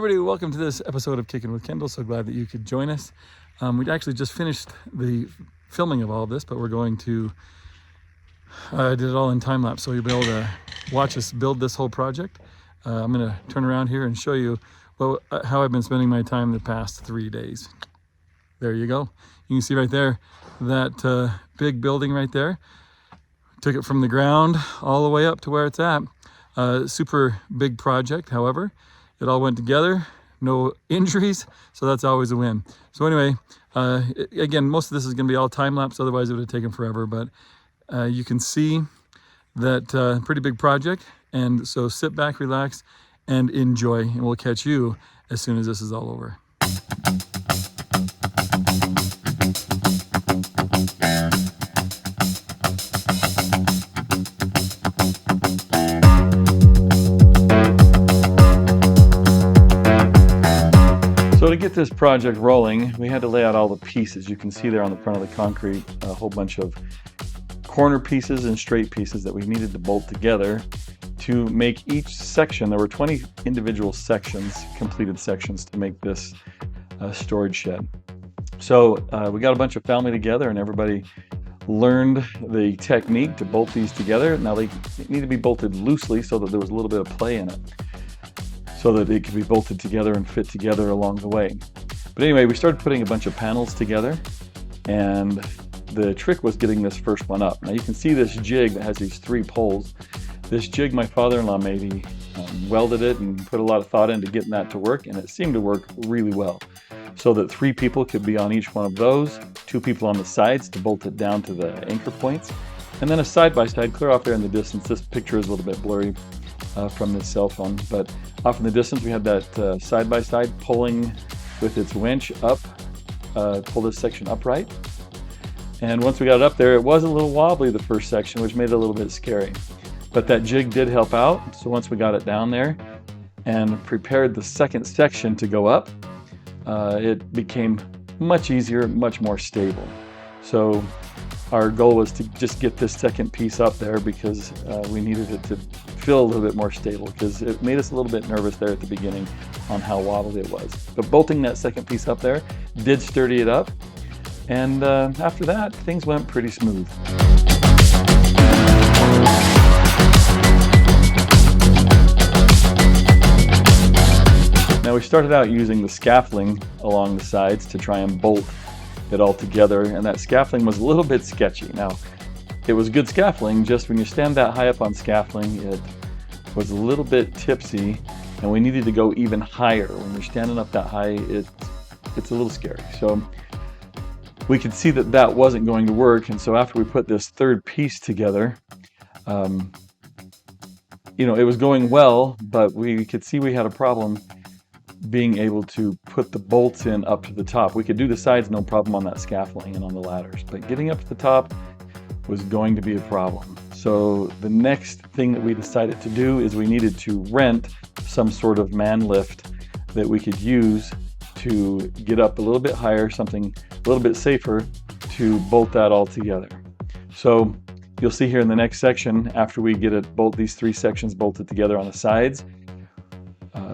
Everybody, welcome to this episode of Kicking with Kendall. So glad that you could join us. We'd actually just finished the filming of all of this, but we're going to, I did it all in time lapse, so you'll be able to watch us build this whole project. I'm going to turn around here and show you how I've been spending my time the past 3 days. There you go. You can see right there, that big building right there. Took it from the ground all the way up to where it's at. Super big project, however. It all went together, no injuries, so that's always a win. So anyway, again, most of this is going to be all time-lapse, otherwise it would have taken forever, but you can see that pretty big project, and so sit back, relax, and enjoy, and we'll catch you as soon as this is all over. So to get this project rolling, we had to lay out all the pieces. You can see there on the front of the concrete a whole bunch of corner pieces and straight pieces that we needed to bolt together to make each section. There were 20 individual sections, completed sections, to make this storage shed. So we got a bunch of family together and everybody learned the technique to bolt these together. Now they need to be bolted loosely so that there was a little bit of play in it, so that it could be bolted together and fit together along the way. But anyway, we started putting a bunch of panels together, and the trick was getting this first one up. Now you can see this jig that has these 3 poles. This jig, my father-in-law made, he welded it and put a lot of thought into getting that to work, and it seemed to work really well. So that 3 people could be on each one of those, 2 people on the sides to bolt it down to the anchor points, and then a side-by-side clear off there in the distance. This picture is a little bit blurry from this cell phone, but off in the distance we had that side-by-side pulling with its winch up, pull this section upright. And once we got it up there, it was a little wobbly, the first section, which made it a little bit scary. But that jig did help out. So once we got it down there and prepared the second section to go up, it became much easier, much more stable. So our goal was to just get this second piece up there because we needed it to feel a little bit more stable, because it made us a little bit nervous there at the beginning on how wobbly it was. But bolting that second piece up there did sturdy it up, and after that things went pretty smooth. Now we started out using the scaffolding along the sides to try and bolt it all together, and that scaffolding was a little bit sketchy. Now it was good scaffolding, just when you stand that high up on scaffolding it was a little bit tipsy, and we needed to go even higher. When you're standing up that high, it's a little scary. So we could see that that wasn't going to work, and so after we put this third piece together, it was going well, but we could see we had a problem being able to put the bolts in up to the top. We could do the sides no problem on that scaffolding and on the ladders, but getting up to the top was going to be a problem. So the next thing that we decided to do is we needed to rent some sort of man lift that we could use to get up a little bit higher, something a little bit safer to bolt that all together. So you'll see here in the next section, after we get these 3 sections bolted together on the sides,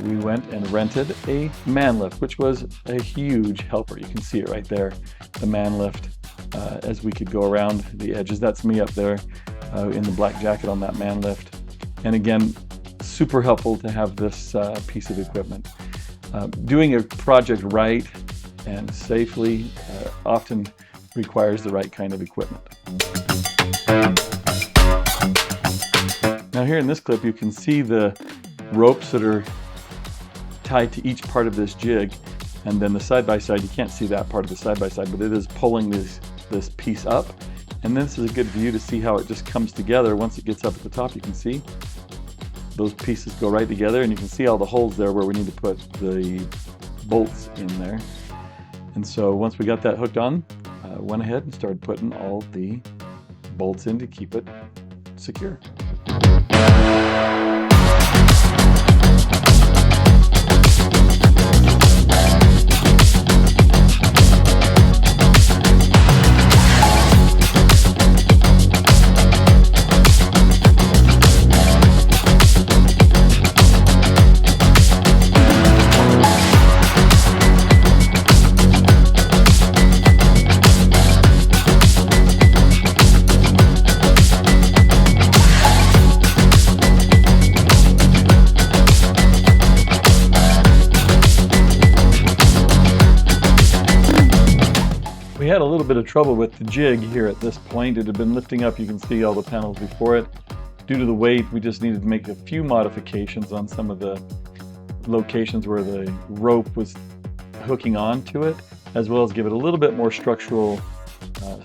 we went and rented a man lift, which was a huge helper. You can see it right there, the man lift, as we could go around the edges. That's me up there in the black jacket on that man lift. And again, super helpful to have this piece of equipment. Doing a project right and safely often requires the right kind of equipment. Now here in this clip you can see the ropes that are tied to each part of this jig, and then the side-by-side, you can't see that part of the side-by-side, but it is pulling this piece up, and this is a good view to see how it just comes together. Once it gets up at the top, you can see those pieces go right together, and you can see all the holes there where we need to put the bolts in there. And so once we got that hooked on, went ahead and started putting all the bolts in to keep it secure. had a little bit of trouble with the jig here at this point. It had been lifting up, you can see all the panels before it. Due to the weight, we just needed to make a few modifications on some of the locations where the rope was hooking onto it, as well as give it a little bit more structural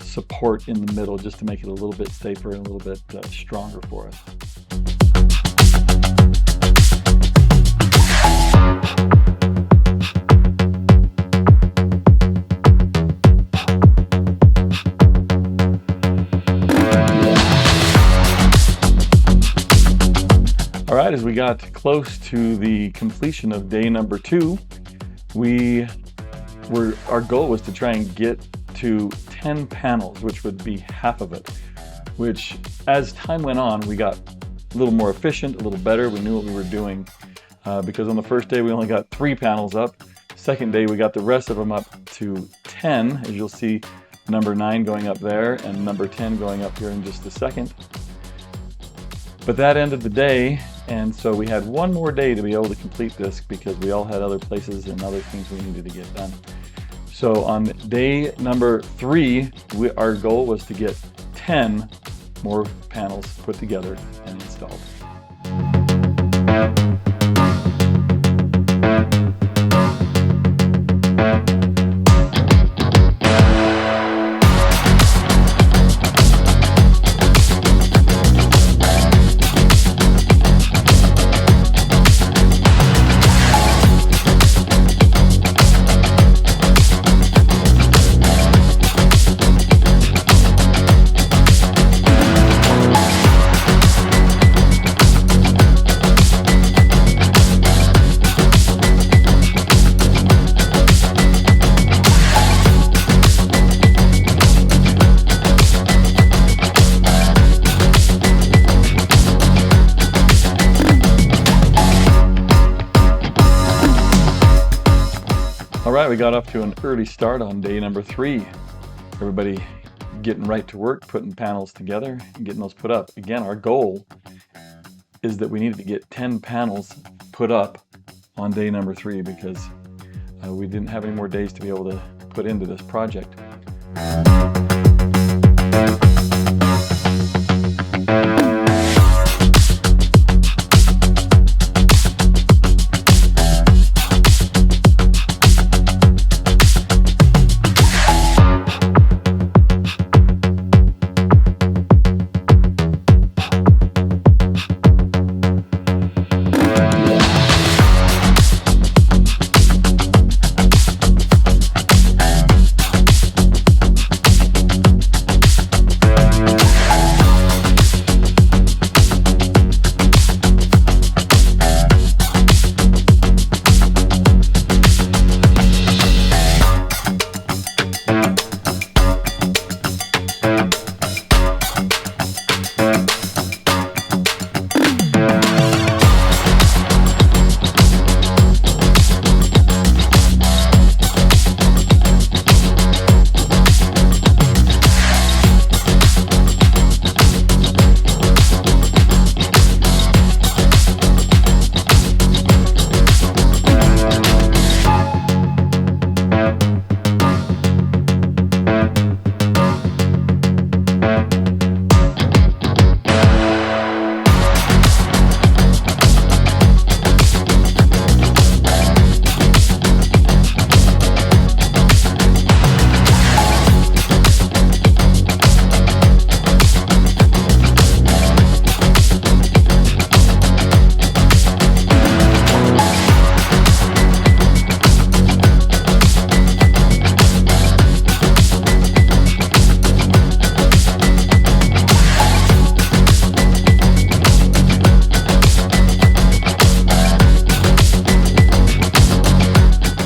support in the middle, just to make it a little bit safer and a little bit stronger for us. All right, as we got close to the completion of day number 2, our goal was to try and get to 10 panels, which would be half of it, which as time went on, we got a little more efficient, a little better. We knew what we were doing because on the first day, we only got 3 panels up. Second day, we got the rest of them up to 10, as you'll see number 9 going up there and number 10 going up here in just a second. But that ended the day, and so we had one more day to be able to complete this because we all had other places and other things we needed to get done. So on day number 3, our goal was to get 10 more panels put together and installed. All right, we got off to an early start on day number 3. Everybody getting right to work, putting panels together and getting those put up. Again, our goal is that we needed to get 10 panels put up on day number 3 because we didn't have any more days to be able to put into this project.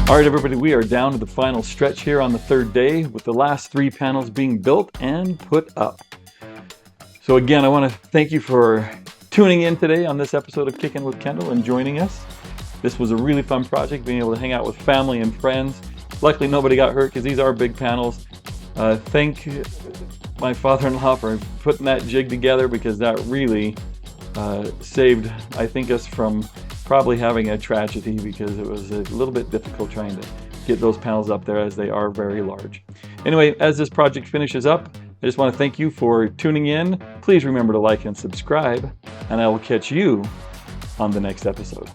All right, everybody, we are down to the final stretch here on the 3rd day with the last 3 panels being built and put up. So again, I want to thank you for tuning in today on this episode of Kickin' with Kendall and joining us. This was a really fun project, being able to hang out with family and friends. Luckily, nobody got hurt because these are big panels. Thank my father-in-law for putting that jig together because that really saved, I think, us from probably having a tragedy because it was a little bit difficult trying to get those panels up there, as they are very large. Anyway, as this project finishes up, I just want to thank you for tuning in. Please remember to like and subscribe, and I will catch you on the next episode.